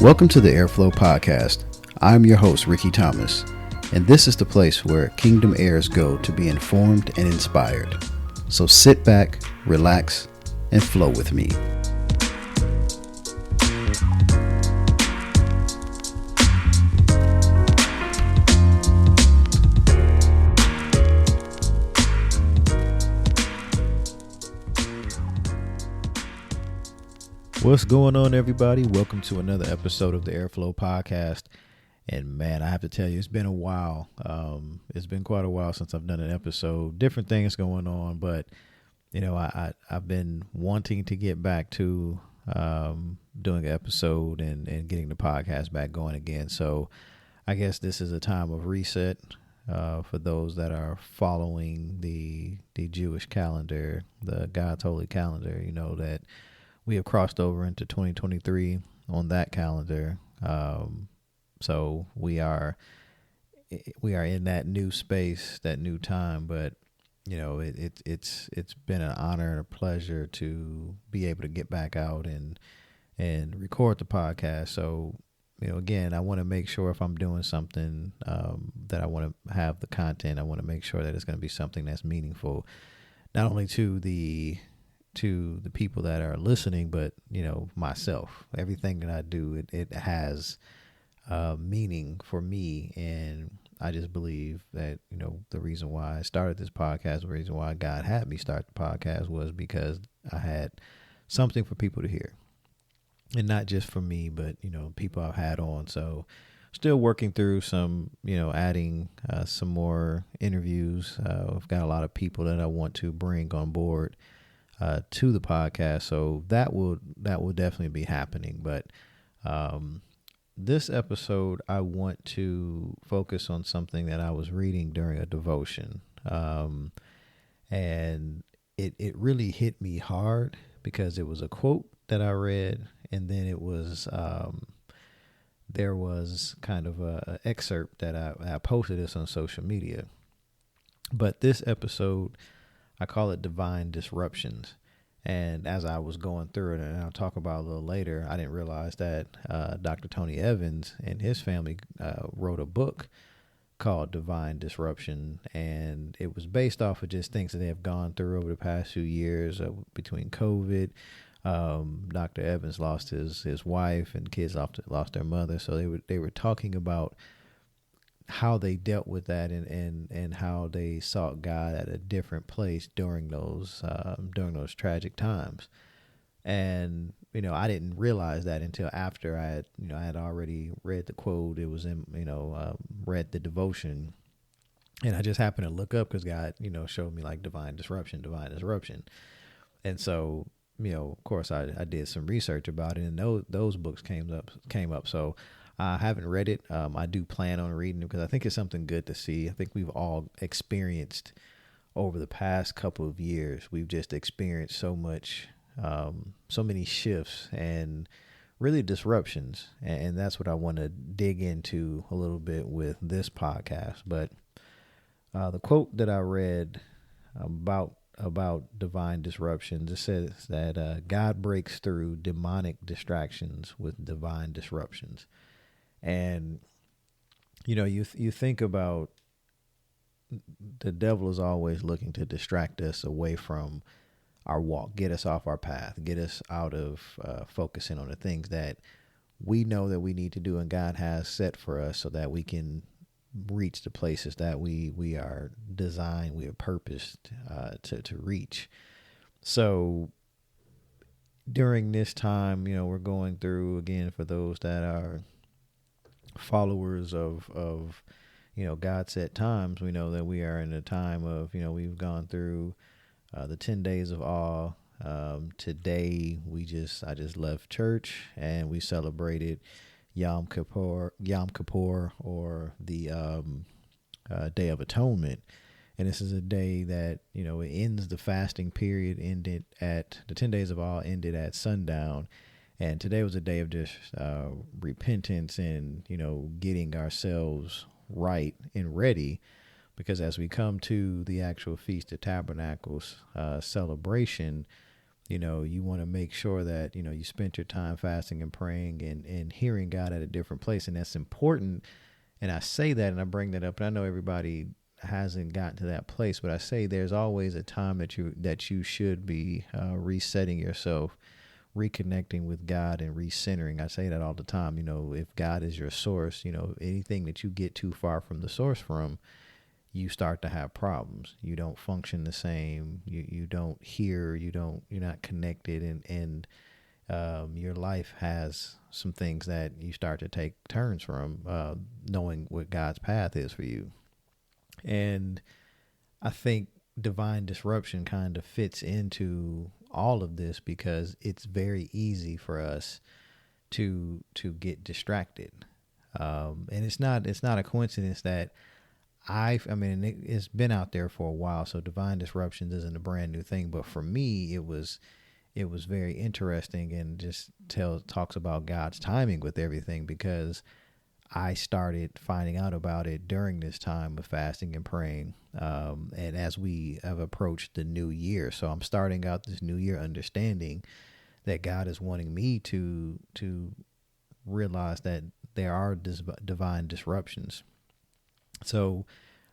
Welcome to the Airflow Podcast. I'm your host, Rickey Thomas, and this is the place where Kingdom heirs go to be informed and inspired. So sit back, relax, and flow with me. What's going on, everybody? Welcome to another episode of the Airflow Podcast. And man, I have to tell you, it's been a while. It's been quite a while since I've done an episode. Different things going on, but you know, I've been wanting to get back to doing an episode and getting the podcast back going again. So I guess this is a time of reset for those that are following the Jewish calendar, the God's holy calendar. You know that we have crossed over into 2023 on that calendar. So we are in that new space, that new time. But you know, it's been an honor and a pleasure to be able to get back out and record the podcast. So you know, again, I want to make sure if I'm doing something that I want to have the content, I want to make sure that it's going to be something that's meaningful, not only to the people that are listening, but you know, myself. Everything that I do, it has meaning for me, and I just believe that, you know, the reason why I started this podcast, the reason why God had me start the podcast was because I had something for people to hear, and not just for me, but you know, people I've had on. So still working through some, you know, adding some more interviews. I've got a lot of people that I want to bring on board to the podcast, so that will definitely be happening. But this episode, I want to focus on something that I was reading during a devotion, and it really hit me hard because it was a quote that I read, and then it was there was kind of a excerpt that I posted this on social media. But this episode, I call it Divine Disruptions. And as I was going through it, and I'll talk about a little later, I didn't realize that Dr. Tony Evans and his family wrote a book called Divine Disruption. And it was based off of just things that they have gone through over the past few years between COVID. Dr. Evans lost his wife, and kids lost their mother. So they were talking about how they dealt with that and how they sought God at a different place during those tragic times. And, you know, I didn't realize that until after I had already read the quote. It was in, read the devotion, and I just happened to look up because God, you know, showed me like divine disruption. And so, you know, of course I did some research about it, and those books came up. So I haven't read it. I do plan on reading it because I think it's something good to see. I think we've all experienced over the past couple of years, we've just experienced so much, so many shifts and really disruptions. And that's what I want to dig into a little bit with this podcast. But the quote that I read about divine disruptions, it says that God breaks through demonic distractions with divine disruptions. And, you know, you think about the devil is always looking to distract us away from our walk, get us off our path, get us out of focusing on the things that we know that we need to do and God has set for us so that we can reach the places that we are designed, we are purposed to reach. So during this time, you know, we're going through, again, for those that are followers of you know, God set times, we know that we are in a time of, you know, we've gone through the 10 days of awe. Today I just left church and we celebrated Yom Kippur, or the Day of Atonement. And this is a day that, you know, it ends the fasting period, the 10 days of awe ended at sundown. And today was a day of just repentance and, you know, getting ourselves right and ready, because as we come to the actual Feast of Tabernacles celebration, You want to make sure that, you spent your time fasting and praying and hearing God at a different place. And that's important. And I say that and I bring that up. And I know everybody hasn't gotten to that place, but I say there's always a time that you should be resetting yourself, reconnecting with God and recentering. I say that all the time. If God is your source, anything that you get too far from the source from, you start to have problems. You don't function the same. You don't hear. You're not connected, and your life has some things that you start to take turns from, knowing what God's path is for you. And I think divine disruption kind of fits into all of this because it's very easy for us to get distracted. And it's not a coincidence that it's been out there for a while, so divine disruptions isn't a brand new thing. But for me, it was very interesting and just talks about God's timing with everything, because I started finding out about it during this time of fasting and praying, and as we have approached the new year. So I'm starting out this new year understanding that God is wanting me to realize that there are divine disruptions. So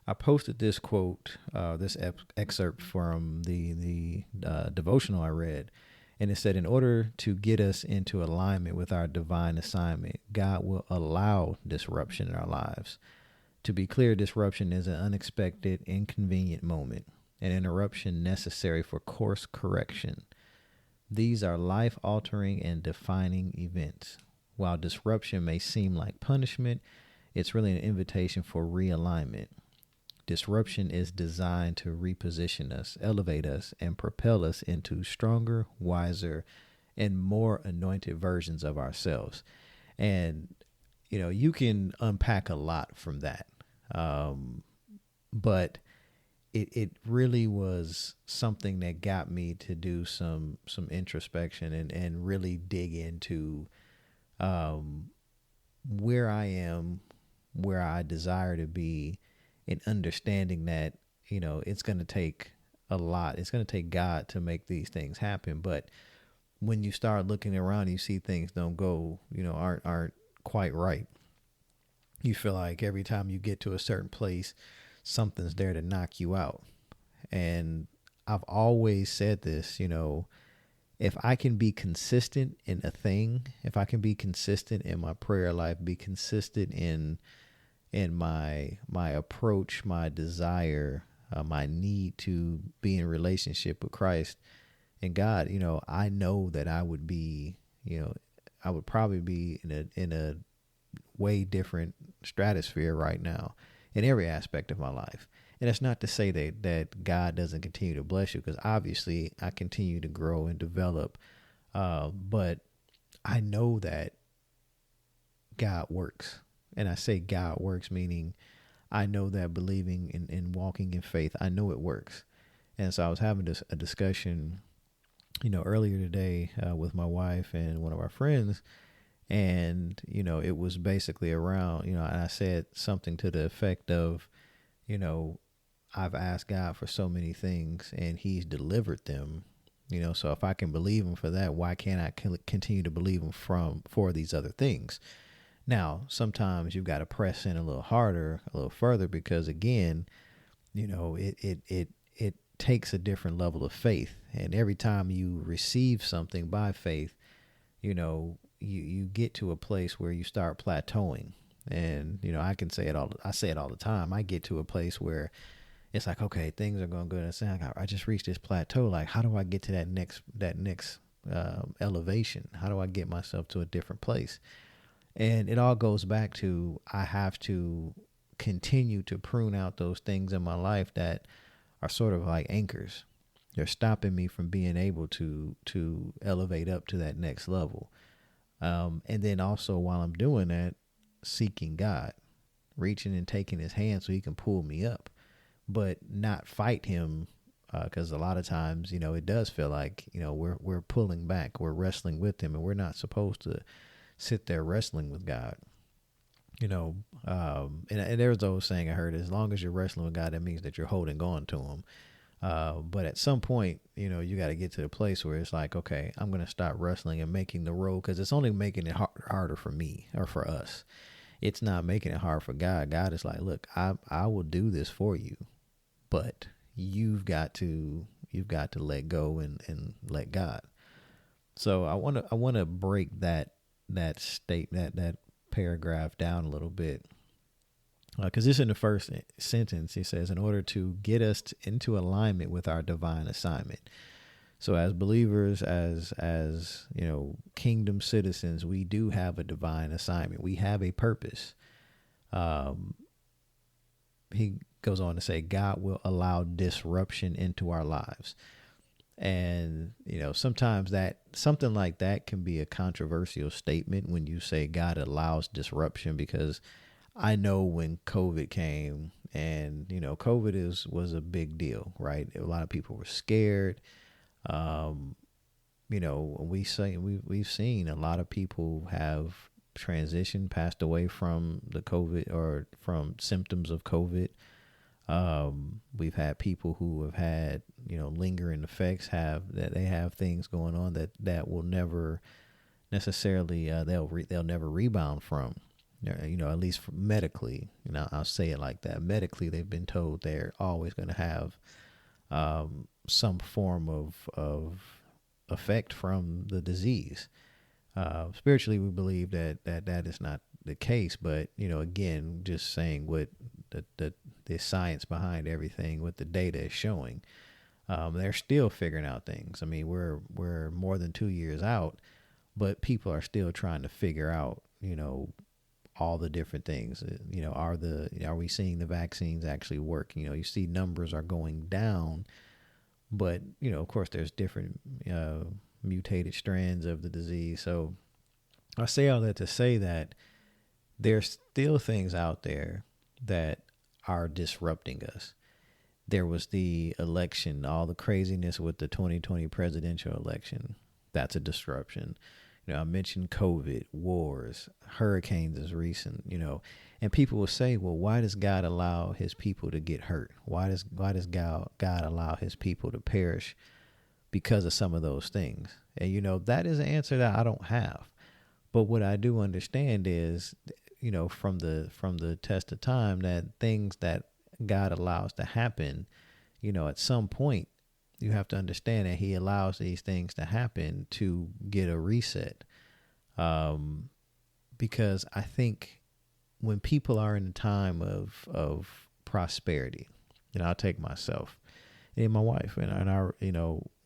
I posted this quote, this excerpt from the devotional I read, and it said, in order to get us into alignment with our divine assignment, God will allow disruption in our lives. To be clear, disruption is an unexpected, inconvenient moment, an interruption necessary for course correction. These are life-altering and defining events. While disruption may seem like punishment, it's really an invitation for realignment. Disruption is designed to reposition us, elevate us, and propel us into stronger, wiser, and more anointed versions of ourselves. And, you can unpack a lot from that. But it really was something that got me to do some introspection and really dig into where I am, where I desire to be, and understanding that, it's going to take a lot. It's going to take God to make these things happen. But when you start looking around, you see things don't go, aren't quite right. You feel like every time you get to a certain place, something's there to knock you out. And I've always said this, if I can be consistent in a thing, if I can be consistent in my prayer life, be consistent in my approach, my desire, my need to be in relationship with Christ and God, I know that I would be, I would probably be in a way different stratosphere right now in every aspect of my life. And that's not to say that God doesn't continue to bless you, because obviously I continue to grow and develop. But I know that God works. And I say God works, meaning I know that believing in walking in faith, I know it works. And so I was having a discussion, earlier today with my wife and one of our friends. And, it was basically around, and I said something to the effect of, I've asked God for so many things and he's delivered them, so if I can believe him for that, why can't I continue to believe him for these other things? Now, sometimes you've got to press in a little harder, a little further, because again, it takes a different level of faith. And every time you receive something by faith, you get to a place where you start plateauing. And, I say it all the time. I get to a place where it's like, okay, things are going good. And say, I just reached this plateau. Like, how do I get to that next elevation? How do I get myself to a different place? And it all goes back to, I have to continue to prune out those things in my life that are sort of like anchors. They're stopping me from being able to elevate up to that next level. And then also while I'm doing that, seeking God, reaching and taking his hand so he can pull me up, but not fight him. Because a lot of times, it does feel like, we're pulling back, we're wrestling with him, and we're not supposed to sit there wrestling with God. And there's those saying I heard, as long as you're wrestling with God, that means that you're holding on to him. But at some point, you got to get to the place where it's like, okay, I'm going to stop wrestling and making the road, because it's only making it harder for me or for us. It's not making it hard for God. God is like, look, I will do this for you, but you've got to let go and let God. So I want to break that that paragraph down a little bit, because this in the first sentence, it says, in order to get us into alignment with our divine assignment. So as believers, as kingdom citizens, we do have a divine assignment. We have a purpose. He goes on to say, God will allow disruption into our lives. And, sometimes that something like that can be a controversial statement when you say God allows disruption, because I know when COVID came, and, COVID was a big deal, right? A lot of people were scared. We've seen a lot of people have transitioned, passed away from the COVID or from symptoms of COVID. We've had people who have had, lingering effects, they have things going on that will never necessarily, they'll never rebound from, at least medically. I'll say it like that. Medically, they've been told they're always going to have, some form of effect from the disease. Spiritually, we believe that is not the case, but again, just saying what the science behind everything, what the data is showing, they're still figuring out things. I mean, we're more than 2 years out, but people are still trying to figure out, all the different things. Are we seeing the vaccines actually work? You see numbers are going down, but of course, there's different mutated strands of the disease. So I say all that to say that there's still things out there that are disrupting us. There was the election, all the craziness with the 2020 presidential election. That's a disruption. I mentioned COVID, wars, hurricanes is recent, and people will say, well, why does God allow his people to get hurt? Why does God allow his people to perish because of some of those things? And, that is an answer that I don't have. But what I do understand is, from the test of time, that things that God allows to happen, at some point, you have to understand that he allows these things to happen to get a reset. Because I think when people are in a time of prosperity, I'll take myself and my wife and our,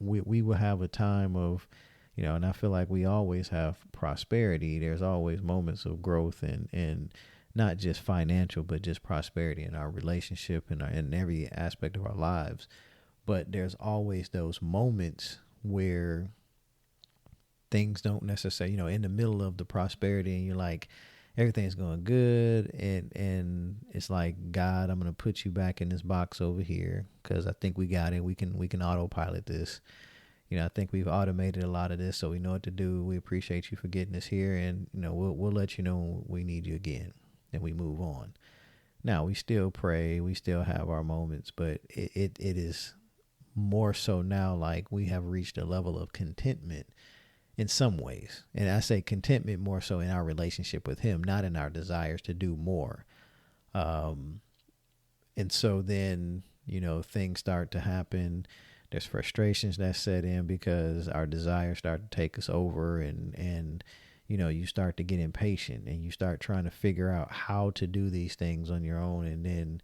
we will have a time of, and I feel like we always have prosperity. There's always moments of growth and not just financial, but just prosperity in our relationship and in every aspect of our lives. But there's always those moments where things don't necessarily, in the middle of the prosperity, and you're like, everything's going good, and it's like, God, I'm going to put you back in this box over here because I think we got it. We can autopilot this. I think we've automated a lot of this, so we know what to do. We appreciate you for getting us here, and we'll let you know when we need you again, and we move on. Now, we still pray, we still have our moments, but it is more so now like we have reached a level of contentment in some ways. And I say contentment more so in our relationship with him, not in our desires to do more. And so then, things start to happen. There's frustrations that set in because our desires start to take us over, and you start to get impatient, and you start trying to figure out how to do these things on your own. And then,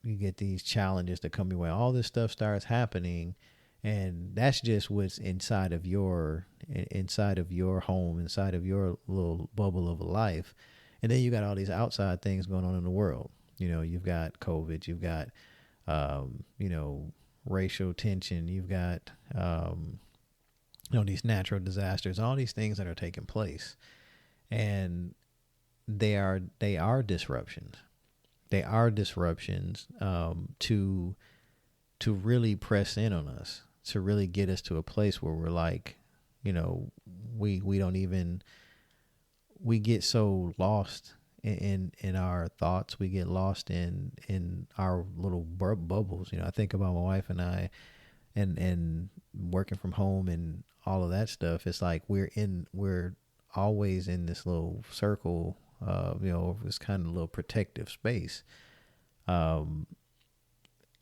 you get these challenges that come your way. All this stuff starts happening, and that's just what's inside of your home, inside of your little bubble of a life. And then you got all these outside things going on in the world. You've got COVID, you've got, racial tension, you've got, these natural disasters, all these things that are taking place. And they are disruptions. They are disruptions to really press in on us, to really get us to a place where we're like, we get so lost in our thoughts. We get lost in our little bubbles. I think about my wife and I, and working from home and all of that stuff. It's like we're always in this little circle of, this kind of little protective space. And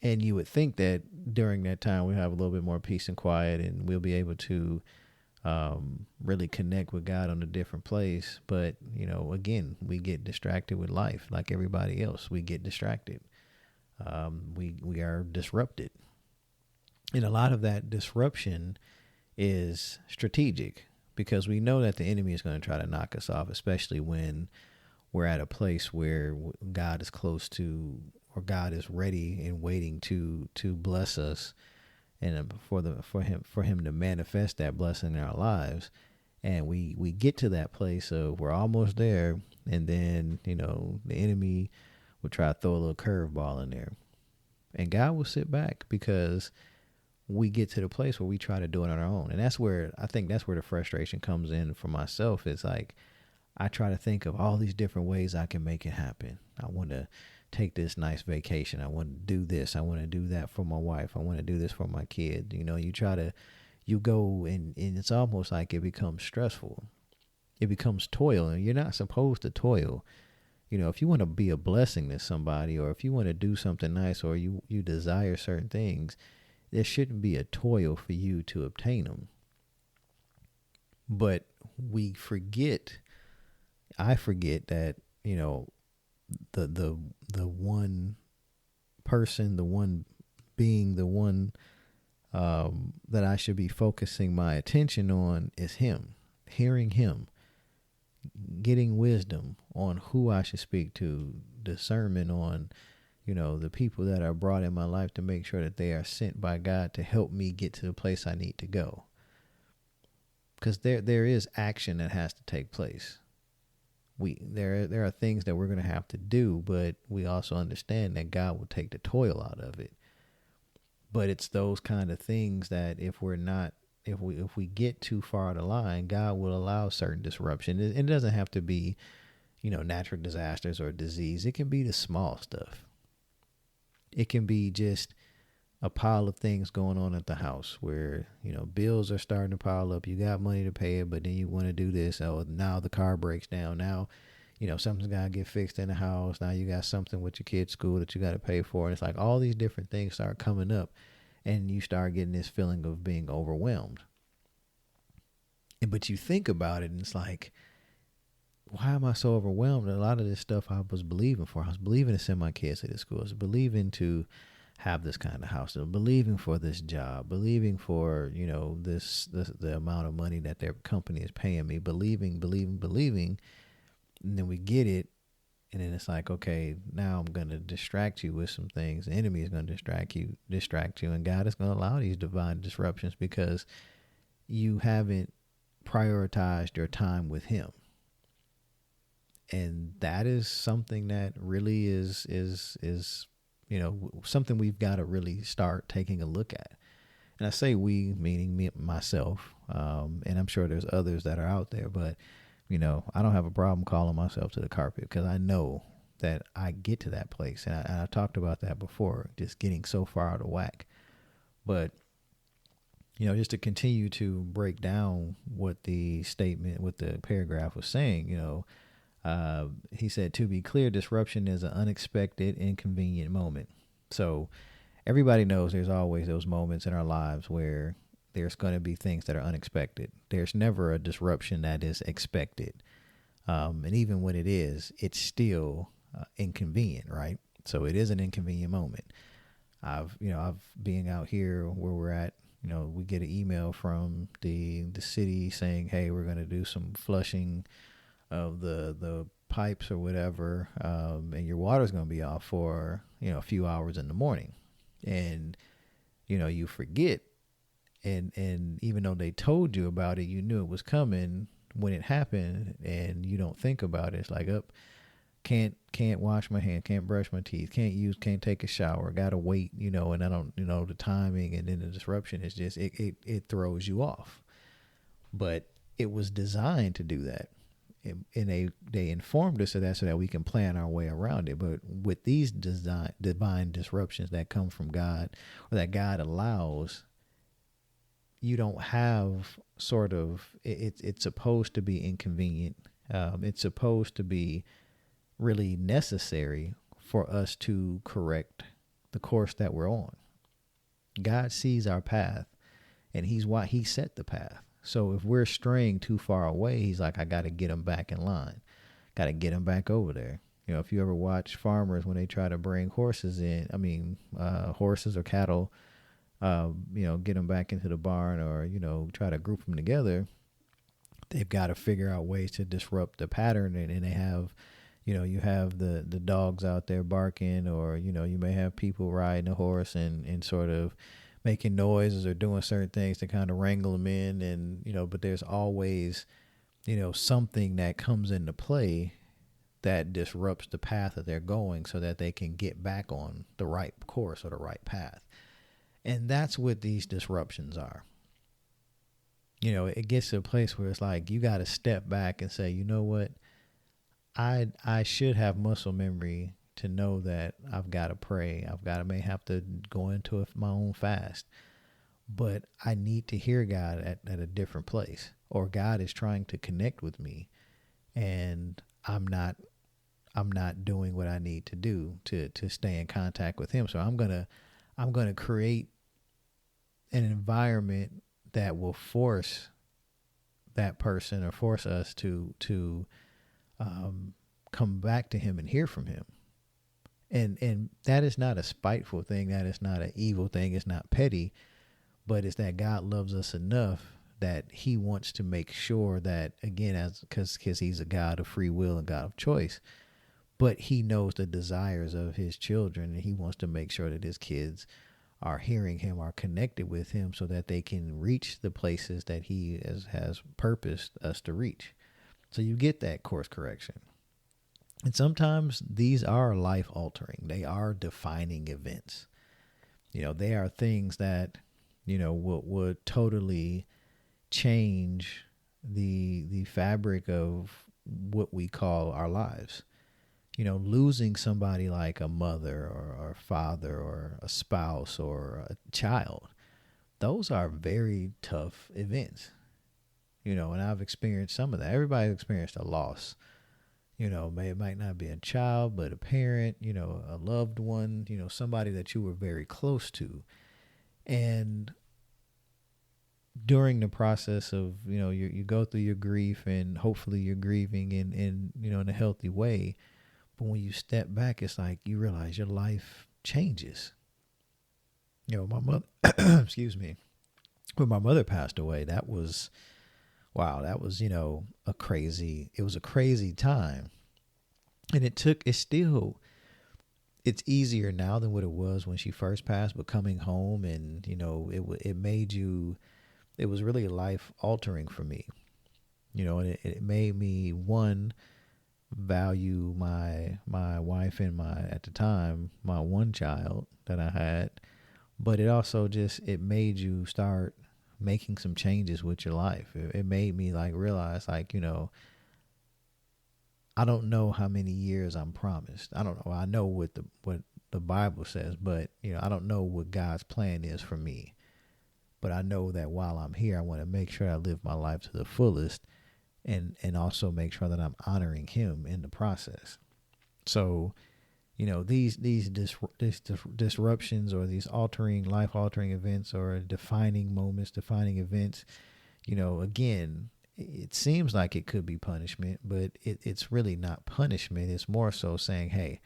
you would think that during that time we have a little bit more peace and quiet, and we'll be able to really connect with God on a different place. But, again, we get distracted with life like everybody else. We get distracted. We are disrupted. And a lot of that disruption is strategic, because we know that the enemy is going to try to knock us off, especially when we're at a place where God is close to, or God is ready and waiting to bless us, and for him to manifest that blessing in our lives. And we get to that place of we're almost there, and then the enemy will try to throw a little curveball in there, and God will sit back, because we get to the place where we try to do it on our own. And that's where the frustration comes in for myself. It's like I try to think of all these different ways I can make it happen. I want to take this nice vacation. I want to do this. I want to do that for my wife. I want to do this for my kid. You go and it's almost like it becomes stressful. It becomes toil, and you're not supposed to toil. If you want to be a blessing to somebody, or if you want to do something nice, or you desire certain things, there shouldn't be a toil for you to obtain them. But I forget that, the one person, the one being, the one that I should be focusing my attention on is him, hearing him, getting wisdom on who I should speak to, discernment on, the people that are brought in my life, to make sure that they are sent by God to help me get to the place I need to go. Because there is action that has to take place. There are things that we're going to have to do, but we also understand that God will take the toil out of it. But it's those kind of things that if we get too far out of line, God will allow certain disruption. It doesn't have to be, natural disasters or disease. It can be the small stuff. It can be just a pile of things going on at the house where, bills are starting to pile up. You got money to pay it, but then you want to do this. Oh, now the car breaks down. Now, something's got to get fixed in the house. Now you got something with your kid's school that you got to pay for. And it's like all these different things start coming up, and you start getting this feeling of being overwhelmed. But you think about it, and it's like, why am I so overwhelmed? And a lot of this stuff I was believing for. I was believing to send my kids to this school. I was believing to have this kind of house. Believing for this job. Believing for, this the amount of money that their company is paying me. Believing. And then we get it. And then it's like, okay, now I'm going to distract you with some things. The enemy is going to distract you. And God is going to allow these divine disruptions because you haven't prioritized your time with him. And that is something that really is something we've got to really start taking a look at. And I say we, meaning me, myself, and I'm sure there's others that are out there, but, I don't have a problem calling myself to the carpet because I know that I get to that place. And I talked about that before, just getting so far out of whack. But, just to continue to break down what the paragraph was saying, he said, to be clear, disruption is an unexpected, inconvenient moment. So everybody knows there's always those moments in our lives where there's going to be things that are unexpected. There's never a disruption that is expected. And even when it is, it's still inconvenient, right? So it is an inconvenient moment. I've being out here where we're at, we get an email from the city saying, hey, we're going to do some flushing of the pipes or whatever, and your water's going to be off for, a few hours in the morning. And, you forget. And even though they told you about it, you knew it was coming when it happened, and you don't think about it. It's like, can't wash my hand, can't brush my teeth, can't take a shower, gotta wait, and I don't, the timing, and then the disruption is just, it throws you off. But it was designed to do that. they informed us of that so that we can plan our way around it. But with these divine disruptions that come from God, or that God allows, you don't have sort of, it's supposed to be inconvenient. It's supposed to be really necessary for us to correct the course that we're on. God sees our path, and he set the path. So if we're straying too far away, he's like, I got to get them back in line. Got to get them back over there. If you ever watch farmers when they try to bring horses in, horses or cattle, get them back into the barn, or, try to group them together, they've got to figure out ways to disrupt the pattern. And they have, you have the dogs out there barking, or, you may have people riding a horse and sort of making noises or doing certain things to kind of wrangle them in. And, but there's always, something that comes into play that disrupts the path that they're going so that they can get back on the right course or the right path. And that's what these disruptions are. It gets to a place where it's like, you got to step back and say, you know what? I should have muscle memory to know that I've got to pray. May have to go into my own fast, but I need to hear God at a different place, or God is trying to connect with me, and I'm not doing what I need to do to stay in contact with him. So I'm going to create an environment that will force that person, or force us to come back to him and hear from him. And that is not a spiteful thing. That is not an evil thing. It's not petty, but it's that God loves us enough that he wants to make sure that, again, because he's a God of free will and God of choice, but he knows the desires of his children, and he wants to make sure that his kids are hearing him, are connected with him, so that they can reach the places that he has purposed us to reach. So you get that course correction. And sometimes these are life altering. They are defining events. They are things that, would totally change the fabric of what we call our lives. Losing somebody like a mother or a father or a spouse or a child, those are very tough events. And I've experienced some of that. Everybody's experienced a loss. It might not be a child, but a parent, a loved one, somebody that you were very close to. And during the process of, you go through your grief, and hopefully you're grieving in a healthy way. But when you step back, it's like you realize your life changes. My mother, excuse me, when my mother passed away, that was, wow, that was, it was a crazy time. And it's easier now than what it was when she first passed, but coming home and, it was really life altering for me, and it made me, one, value my wife and at the time, my one child that I had, but it also it made you start making some changes with your life. It made me realize I don't know how many years I'm promised. I don't know. I know what the Bible says, but I don't know what God's plan is for me. But I know that while I'm here, I want to make sure I live my life to the fullest, and also make sure that I'm honoring him in the process. So, these disruptions, or these life altering events, or defining moments, defining events, again, it seems like it could be punishment, but it's really not punishment. It's more so saying, hey,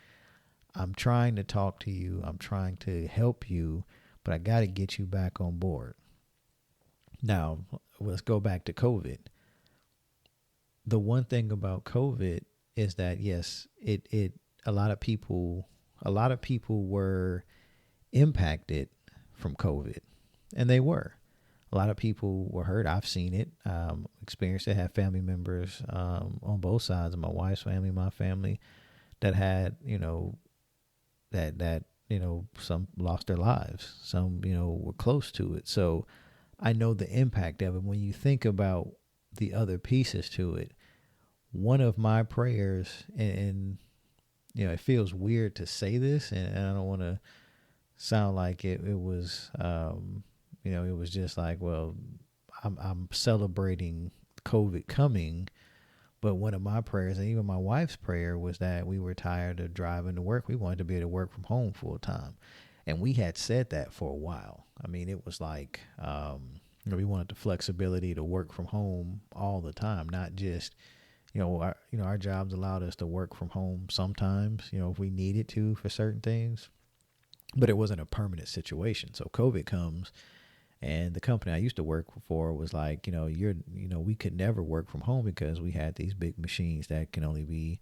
I'm trying to talk to you. I'm trying to help you, but I got to get you back on board. Now, let's go back to COVID. The one thing about COVID is that, yes, a lot of people were impacted from COVID, and they were. A lot of people were hurt. I've seen it, experienced it, had family members on both sides of my wife's family, my family, that had, some lost their lives. Some, were close to it. So I know the impact of it. When you think about the other pieces to it, one of my prayers, and it feels weird to say this, and I don't want to sound like it was, it was just like, well, I'm celebrating COVID coming. But one of my prayers, and even my wife's prayer, was that we were tired of driving to work. We wanted to be able to work from home full time. And we had said that for a while. I mean, it was like, we wanted the flexibility to work from home all the time, not just, our jobs allowed us to work from home sometimes, if we needed to for certain things, but it wasn't a permanent situation. So COVID comes, and the company I used to work for was like, we could never work from home because we had these big machines that can only be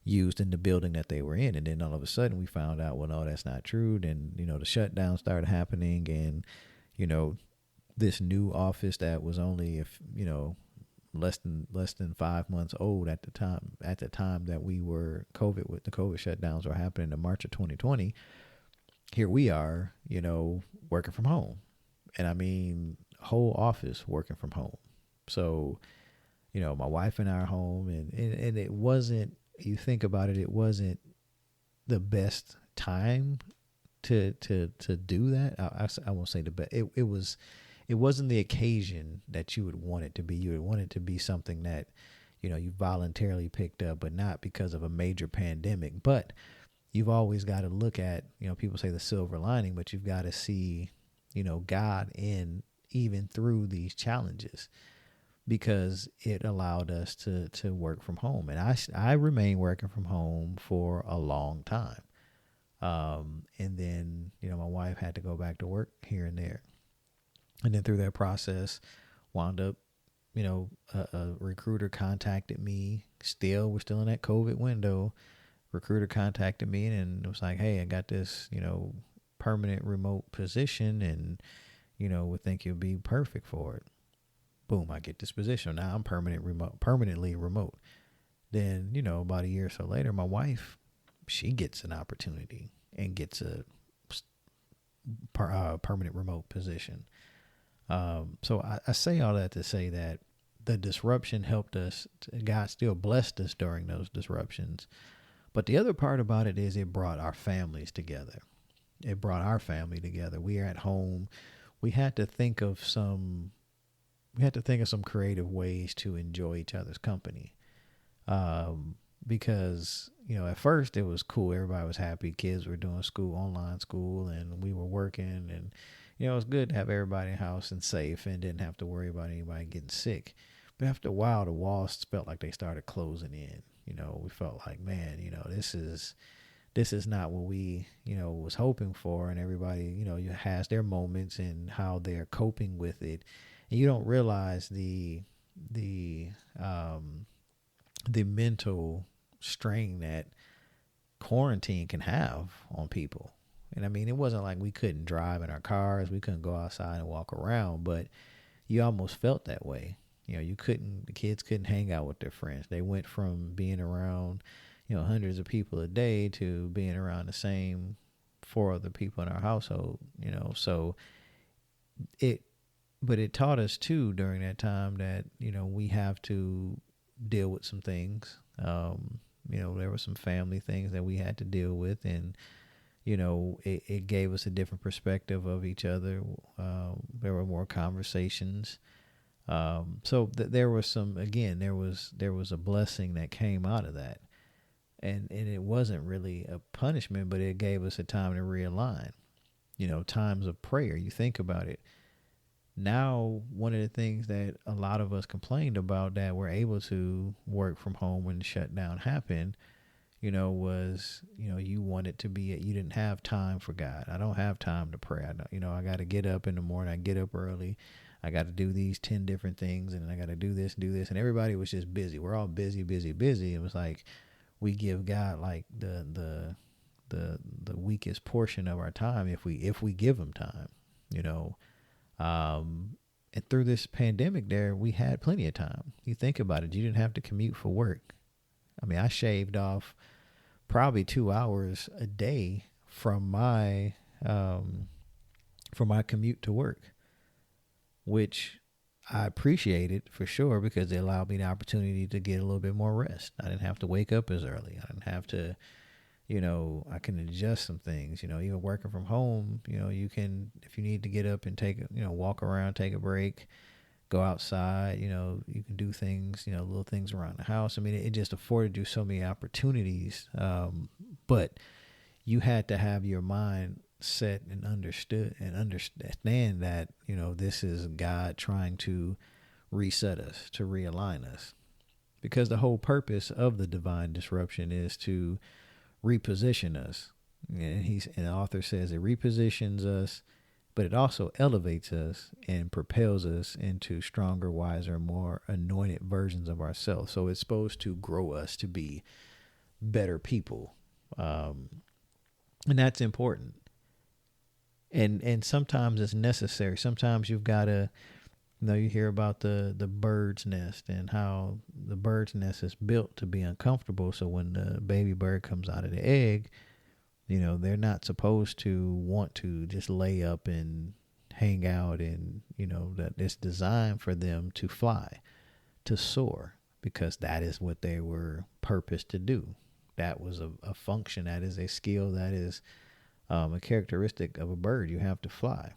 used in the building that they were in. And then all of a sudden we found out, well, no, that's not true. Then, the shutdown started happening, and, this new office that was only, less than 5 months old at the time that we were with the COVID shutdowns were happening in March of 2020. Here we are, working from home. And I mean, whole office working from home. So, my wife and I are home, and it wasn't, you think about it, it wasn't the best time to do that. I won't say the best. It wasn't the occasion that you would want it to be. You would want it to be something that, you voluntarily picked up, but not because of a major pandemic. But you've always got to look at, people say the silver lining, but you've got to see, God in even through these challenges, because it allowed us to work from home. And I remained working from home for a long time. And then, my wife had to go back to work here and there. And then through that process, wound up, a recruiter contacted me. We're still in that COVID window. Recruiter contacted me and it was like, hey, I got this, permanent remote position, and, would think you'll be perfect for it. Boom, I get this position. Now I'm permanently remote. Then, about a year or so later, my wife, she gets an opportunity and gets a permanent remote position. So I say all that to say that the disruption helped us. God still blessed us during those disruptions. But the other part about it is it brought our families together. It brought our family together. We are at home. We had to think of some creative ways to enjoy each other's company. Because, at first it was cool. Everybody was happy. Kids were doing online school, and we were working, and, it was good to have everybody in the house and safe and didn't have to worry about anybody getting sick. But after a while, the walls felt like they started closing in. We felt like, man, this is not what we, was hoping for. And everybody, has their moments and how they're coping with it. And you don't realize the mental strain that quarantine can have on people. And I mean, it wasn't like we couldn't drive in our cars. We couldn't go outside and walk around, but you almost felt that way. The kids couldn't hang out with their friends. They went from being around, hundreds of people a day to being around the same 4 other people in our household, so but it taught us too during that time that, we have to deal with some things. There were some family things that we had to deal with, and, it gave us a different perspective of each other. There were more conversations. So there was there was a blessing that came out of that. And it wasn't really a punishment, but it gave us a time to realign, times of prayer. You think about it. Now, one of the things that a lot of us complained about that we're able to work from home when the shutdown happened, was, you wanted to be, you didn't have time for God. I don't have time to pray. I got to get up in the morning. I get up early. I got to do these 10 different things, and I got to do this. And everybody was just busy. We're all busy. It was like we give God like the weakest portion of our time if we give him time, and through this pandemic we had plenty of time. You think about it. You didn't have to commute for work. I mean, I shaved off probably 2 hours a day from my commute to work, which I appreciate it for sure because it allowed me the opportunity to get a little bit more rest. I didn't have to wake up as early. I didn't have to, I can adjust some things, even working from home, you can, if you need to get up and take, walk around, take a break, go outside, you can do things, little things around the house. I mean, it just afforded you so many opportunities. But you had to have your mind set and understand that, this is God trying to reset us, to realign us. Because the whole purpose of the divine disruption is to reposition us. And the author says it repositions us, but it also elevates us and propels us into stronger, wiser, more anointed versions of ourselves. So it's supposed to grow us to be better people. And that's important. And sometimes it's necessary. Sometimes you've got to, you hear about the bird's nest and how the bird's nest is built to be uncomfortable. So when the baby bird comes out of the egg, they're not supposed to want to just lay up and hang out, and, that it's designed for them to fly, to soar, because that is what they were purposed to do. That was a function. That is a skill. That is a characteristic of a bird. You have to fly.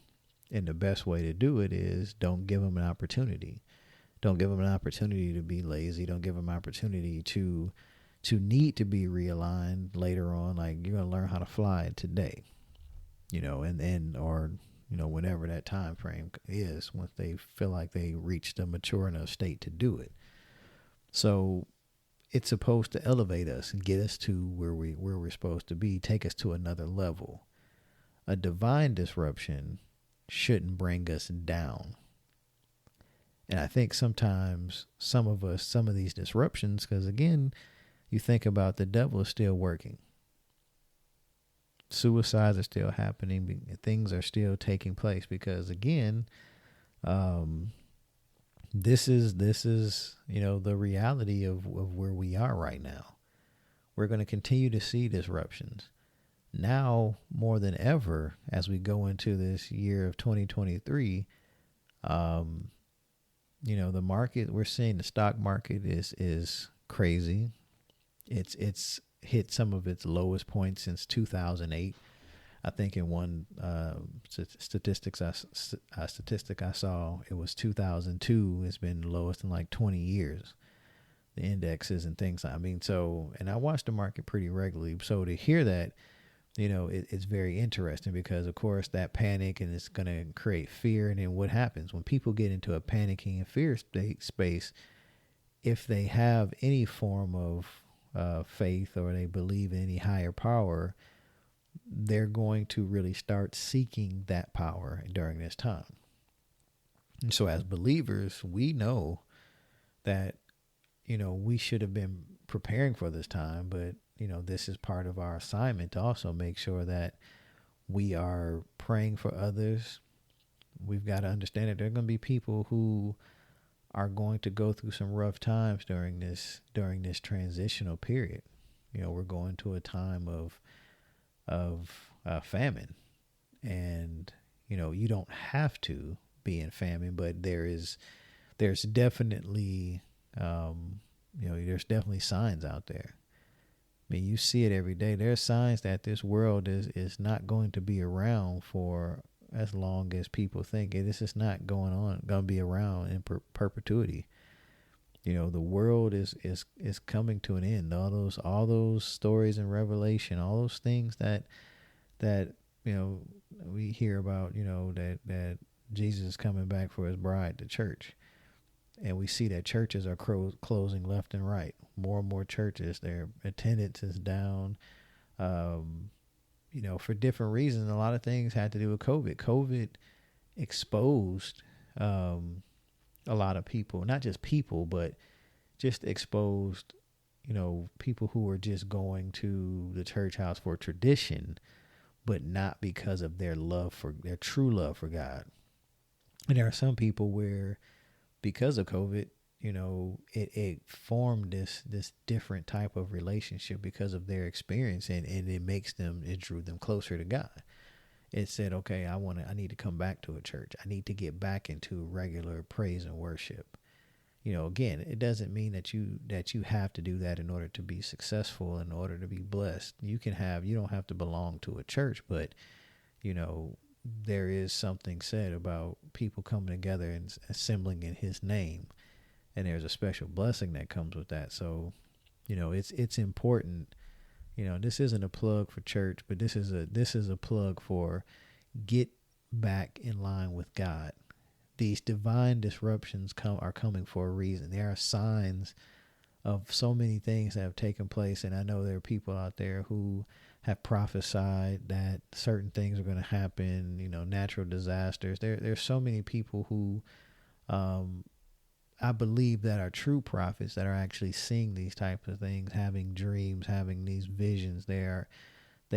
And the best way to do it is don't give them an opportunity. Don't give them an opportunity to be lazy. Don't give them an opportunity to need to be realigned later on. Like, you're going to learn how to fly today, or whenever that time frame is, once they feel like they reached a mature enough state to do it. So it's supposed to elevate us and get us to where we're supposed to be, take us to another level. A divine disruption shouldn't bring us down. And I think sometimes some of these disruptions, because again, you think about the devil is still working. Suicides are still happening. Things are still taking place because, again, this is the reality of where we are right now. We're going to continue to see disruptions. Now, more than ever, as we go into this year of 2023, the market, we're seeing the stock market is crazy. It's hit some of its lowest points since 2008. I think in one statistic I saw, it was 2002. It's been the lowest in like 20 years. The indexes and things. And I watch the market pretty regularly. So to hear that, it's very interesting because, of course, that panic, and it's going to create fear. And then what happens when people get into a panicking and fear space? If they have any form of faith, or they believe in any higher power, they're going to really start seeking that power during this time. And so as believers, we know that, we should have been preparing for this time, but, this is part of our assignment to also make sure that we are praying for others. We've got to understand that there are going to be people who are going to go through some rough times during this transitional period. We're going to a time of famine, and you don't have to be in famine, but there's definitely there's definitely signs out there. I mean, you see it every day. There are signs that this world is not going to be around for as long as people think it. This is not going to be around in perpetuity. The world is coming to an end. All those stories in Revelation, all those things that we hear about, that Jesus is coming back for his bride, the church. And we see that churches are closing left and right. More and more churches, their attendance is down. For different reasons. A lot of things had to do with COVID. COVID exposed a lot of people, not just people, but just exposed, people who were just going to the church house for tradition, but not because of their true love for God. And there are some people where, because of COVID, it formed this different type of relationship because of their experience, and it drew them closer to God. it said, okay, I need to come back to a church. I need to get back into regular praise and worship. Again, it doesn't mean that you have to do that in order to be successful, in order to be blessed. You don't have to belong to a church, but there is something said about people coming together and assembling in his name, and there's a special blessing that comes with that. So, it's important. This isn't a plug for church, but this is a plug for get back in line with God. These divine disruptions are coming for a reason. There are signs of so many things that have taken place, and I know there are people out there who have prophesied that certain things are going to happen. Natural disasters. There's so many people who, I believe, that are true prophets that are actually seeing these types of things, having dreams, having these visions. They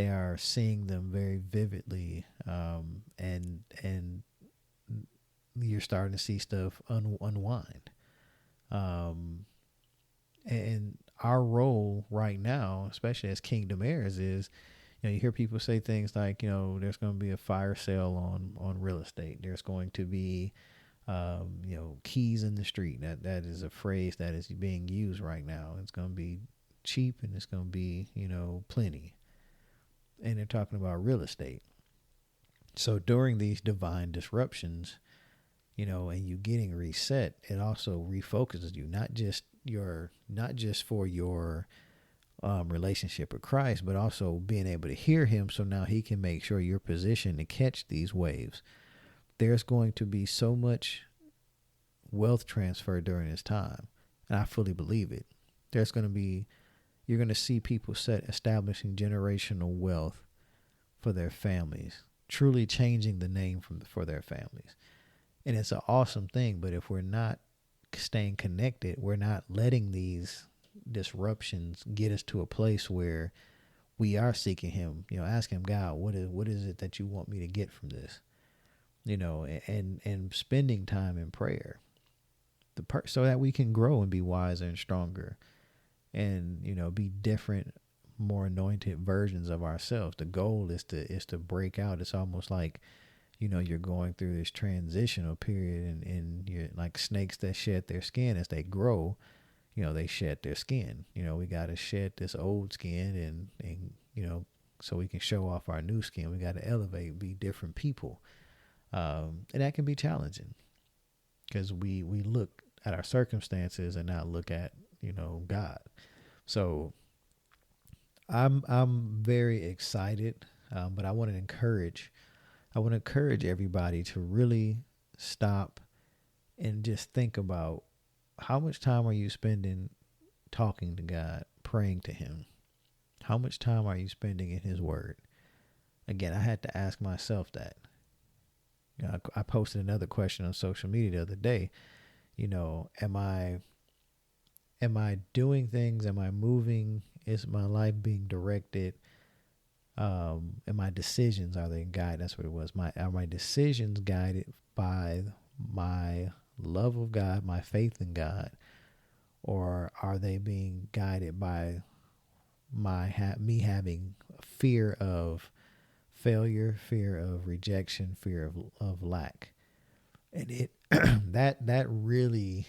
are seeing them very vividly, and you're starting to see stuff unwind. And our role right now, especially as Kingdom heirs, is, you hear people say things like, there's going to be a fire sale on real estate. There's going to be, keys in the street. That is a phrase that is being used right now. It's going to be cheap and it's going to be, plenty. And they're talking about real estate. So during these divine disruptions, and you getting reset, it also refocuses you, not just for your relationship with Christ, but also being able to hear him. So now he can make sure you're positioned to catch these waves. There's going to be so much wealth transfer during this time, and I fully believe it. You're going to see people establishing generational wealth for their families, truly changing the name for their families. And it's an awesome thing, but if we're not staying connected, we're not letting these disruptions get us to a place where we are seeking him, asking him, God, what is it that you want me to get from this? And spending time in prayer, so that we can grow and be wiser and stronger, and be different, more anointed versions of ourselves. The goal is to break out. It's almost like, you're going through this transitional period, and you're like snakes that shed their skin. As they grow, they shed their skin. We got to shed this old skin, and so we can show off our new skin. We got to elevate, be different people. And that can be challenging, because we look at our circumstances and not look at, God. So I'm very excited, but I want to encourage everybody to really stop and just think about, how much time are you spending talking to God, praying to him? How much time are you spending in his word? Again, I had to ask myself that. I posted another question on social media the other day. Am I doing things? Am I moving? Is my life being directed? And my decisions, are they guided? That's what it was. Are my decisions guided by my love of God, my faith in God, or are they being guided by me having fear of failure, fear of rejection, fear of lack? And it that really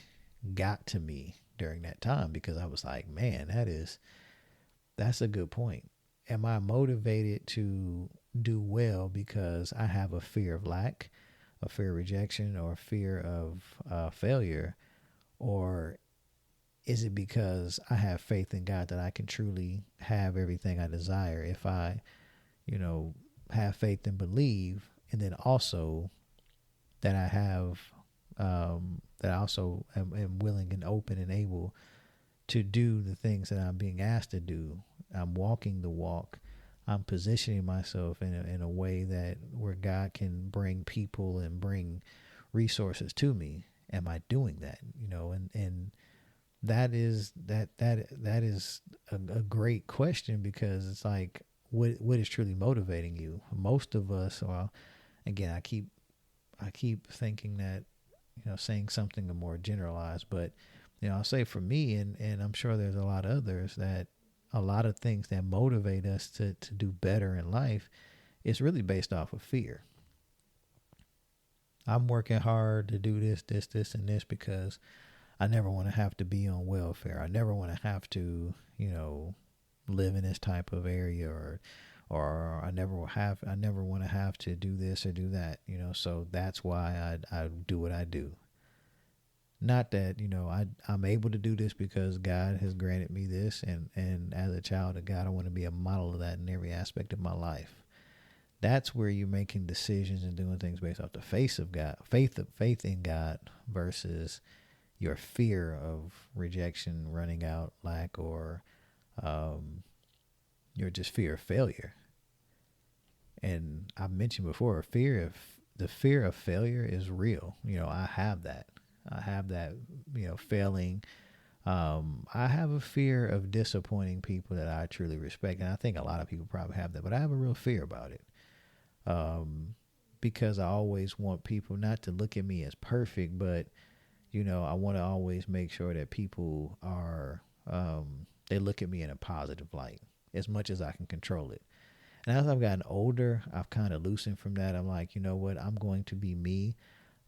got to me during that time, because I was like, man, that's a good point. Am I motivated to do well because I have a fear of lack, a fear of rejection, or a fear of failure? Or is it because I have faith in God that I can truly have everything I desire if I, have faith and believe, and then also that I have, that I also am willing and open and able to do the things that I'm being asked to do. I'm walking the walk. I'm positioning myself in a way that where God can bring people and bring resources to me. Am I doing that? And that is a great question, because it's like, what is truly motivating you? Most of us, well, again, I keep thinking that, saying something more generalized, but I'll say for me, and I'm sure there's a lot of others, that a lot of things that motivate us to do better in life it's really based off of fear. I'm working hard to do this, and this because I never want to have to be on welfare. I never want to have to, live in this type of area, or I never want to have to do this or do that, so that's why I do what I do. Not that, I'm able to do this because God has granted me this, and as a child of God, I want to be a model of that in every aspect of my life. That's where you're making decisions and doing things based off the face of God, faith in God, versus your fear of rejection, running out, lack, or your just fear of failure. And I've mentioned before, the fear of failure is real. I have that. Failing. I have a fear of disappointing people that I truly respect, and I think a lot of people probably have that, but I have a real fear about it. Because I always want people not to look at me as perfect, but I want to always make sure that people are, they look at me in a positive light as much as I can control it. And as I've gotten older, I've kind of loosened from that. I'm like, you know what? I'm going to be me.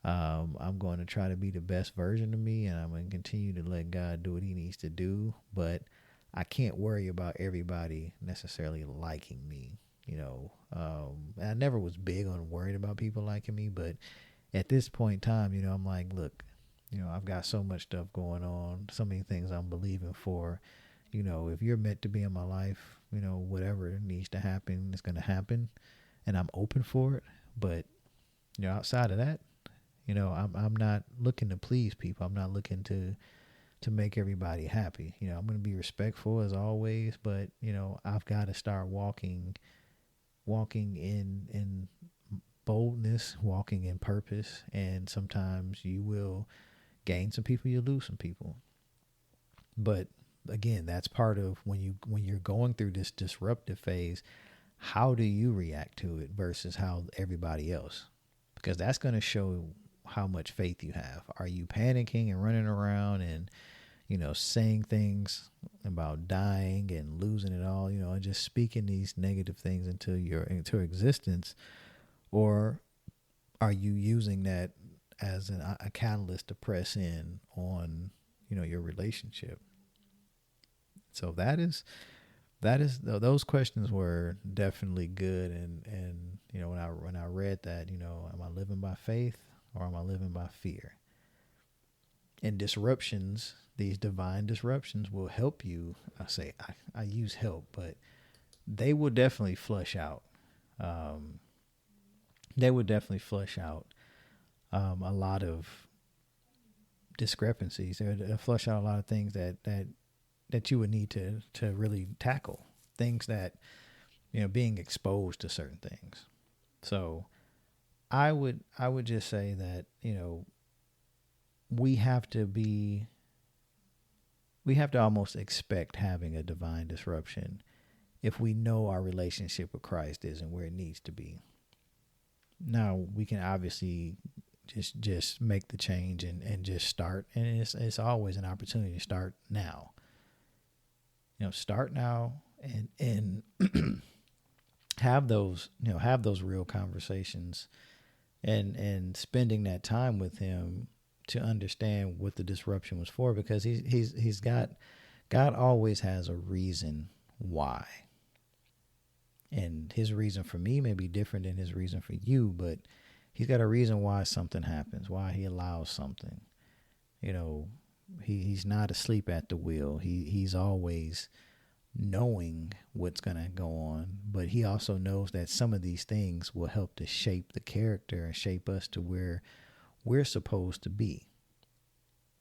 I'm going to try to be the best version of me, and I'm going to continue to let God do what he needs to do. But I can't worry about everybody necessarily liking me. I never was big on worried about people liking me, but at this point in time, I'm like, look, I've got so much stuff going on, so many things I'm believing for. If you're meant to be in my life, whatever needs to happen is going to happen, and I'm open for it. But outside of that, I'm not looking to please people. I'm not looking to make everybody happy. I'm going to be respectful as always, but I've got to start walking in boldness, walking in purpose, and sometimes you will gain some people, you lose some people. But again, that's part of when you're going through this disruptive phase. How do you react to it versus how everybody else? Because that's going to show how much faith you have. Are you panicking and running around and saying things about dying and losing it all, and just speaking these negative things into existence? Or are you using that as a catalyst to press in on, your relationship? So those questions were definitely good. And when I read that, am I living by faith or am I living by fear? And disruptions, these divine disruptions, will help you. I use help, but they will definitely flush out. They would definitely flush out a lot of discrepancies. They'll flush out a lot of things that you would need to really tackle. Things that, being exposed to certain things. So I would just say that, we have to almost expect having a divine disruption if we know our relationship with Christ isn't where it needs to be. Now, we can obviously just make the change and just start. And it's always an opportunity to start now. Start now and have those real conversations and spending that time with him to understand what the disruption was for, because God always has a reason why. And his reason for me may be different than his reason for you, but he's got a reason why something happens, why he allows something. He's not asleep at the wheel. He's always knowing what's going to go on, but he also knows that some of these things will help to shape the character and shape us to where we're supposed to be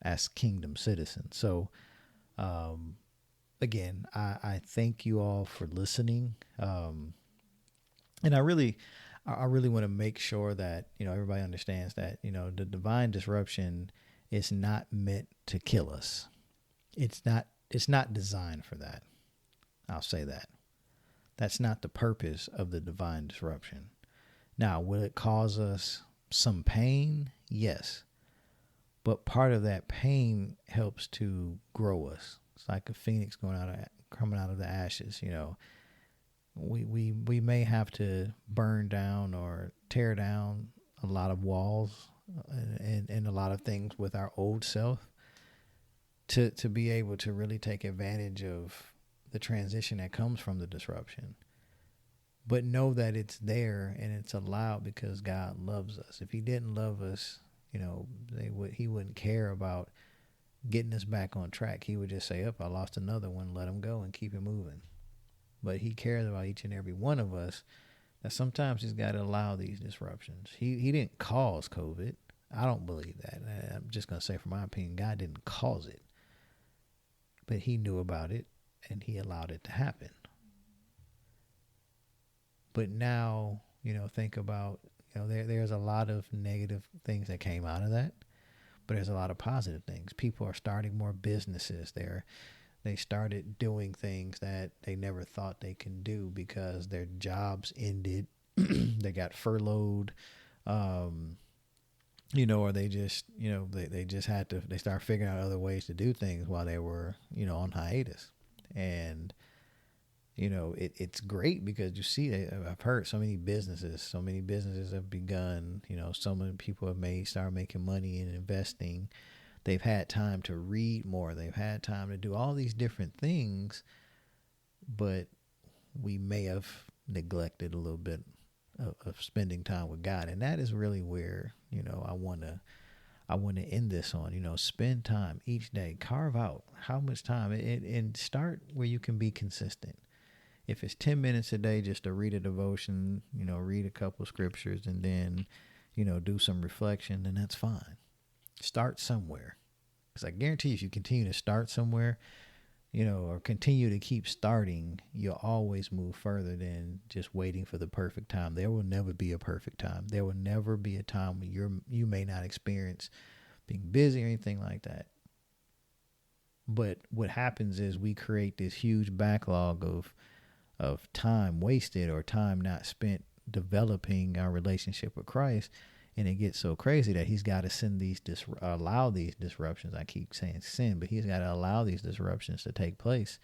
as kingdom citizens. So, again, I thank you all for listening. And I really want to make sure that, everybody understands that, the divine disruption is not meant to kill us. It's not designed for that. I'll say that. That's not the purpose of the divine disruption. Now, will it cause us some pain? Yes. But part of that pain helps to grow us. It's like a phoenix coming out of the ashes, we may have to burn down or tear down a lot of walls and a lot of things with our old self to be able to really take advantage of the transition that comes from the disruption. But know that it's there and it's allowed because God loves us. If he didn't love us, he wouldn't care about getting us back on track. He would just say, I lost another one, let him go and keep it moving. But he cares about each and every one of us, that sometimes he's got to allow these disruptions. He didn't cause COVID. I don't believe that. I'm just going to say, from my opinion, God didn't cause it. But he knew about it and he allowed it to happen. But now, think about, there's a lot of negative things that came out of that, but there's a lot of positive things. People are starting more businesses. They started doing things that they never thought they can do because their jobs ended. They got furloughed, or they just, they just had to, they started figuring out other ways to do things while they were, on hiatus. And, it's great because you see, I've heard so many businesses have begun, so many people have started making money and investing. They've had time to read more. They've had time to do all these different things, but we may have neglected a little bit of spending time with God. And that is really where, I want to end this on, spend time each day, carve out how much time and start where you can be consistent. If it's 10 minutes a day just to read a devotion, read a couple scriptures and then, do some reflection, then that's fine. Start somewhere. Because I guarantee if you continue to start somewhere, or continue to keep starting, you'll always move further than just waiting for the perfect time. There will never be a perfect time. There will never be a time when you may not experience being busy or anything like that. But what happens is we create this huge backlog of time wasted or time not spent developing our relationship with Christ. And it gets so crazy that he's got to allow these disruptions. I keep saying sin, but he's got to allow these disruptions to take place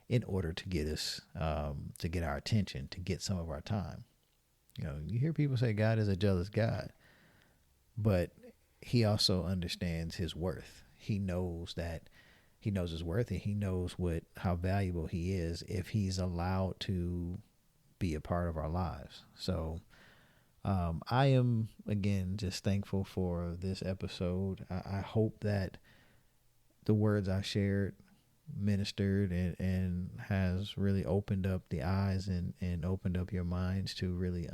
in order to get us, to get our attention, to get some of our time. You hear people say God is a jealous God, but he also understands his worth. He knows his worth, and he knows how valuable he is if he's allowed to be a part of our lives. So, I am, again, just thankful for this episode. I hope that the words I shared ministered and has really opened up the eyes and opened up your minds to really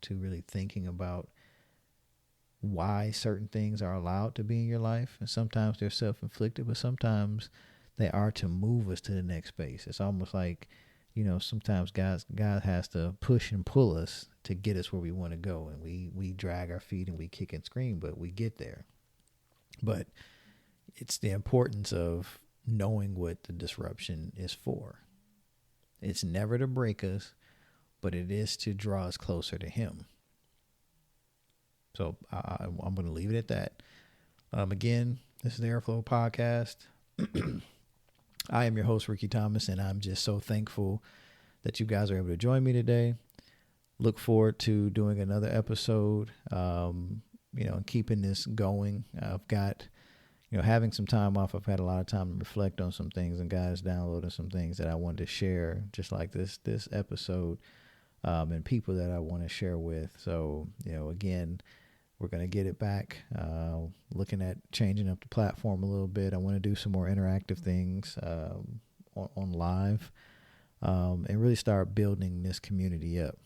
really thinking about why certain things are allowed to be in your life. And sometimes they're self-inflicted, but sometimes they are to move us to the next space. It's almost like, sometimes God has to push and pull us to get us where we want to go. And we drag our feet and we kick and scream, but we get there. But it's the importance of knowing what the disruption is for. It's never to break us, but it is to draw us closer to him. So I'm going to leave it at that. Again, this is the Airflow Podcast. I am your host, Rickey Thomas, and I'm just so thankful that you guys are able to join me today. Look forward to doing another episode, and keeping this going. I've got, having some time off. I've had a lot of time to reflect on some things, and guys downloading some things that I wanted to share, just like this episode, and people that I want to share with. So, again, we're going to get it back, looking at changing up the platform a little bit. I want to do some more interactive things on live, and really start building this community up,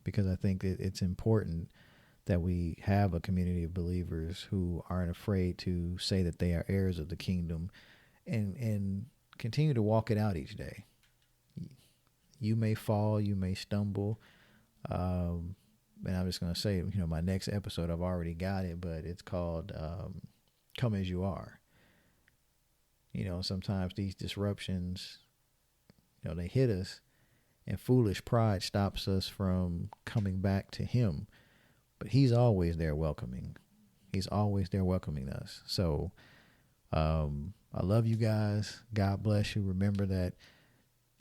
because I think that it's important that we have a community of believers who aren't afraid to say that they are heirs of the kingdom and continue to walk it out each day. You may fall, you may stumble, and I'm just going to say, my next episode, I've already got it, but it's called Come As You Are. Sometimes these disruptions, they hit us, and foolish pride stops us from coming back to him. But he's always there welcoming. He's always there welcoming us. So I love you guys. God bless you. Remember that,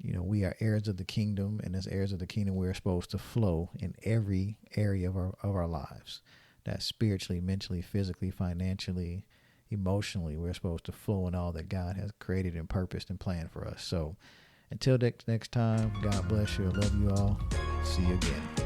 we are heirs of the kingdom, and as heirs of the kingdom, we're supposed to flow in every area of our lives. That's spiritually, mentally, physically, financially, emotionally. We're supposed to flow in all that God has created and purposed and planned for us. So until next time, God bless you. I love you all. See you again.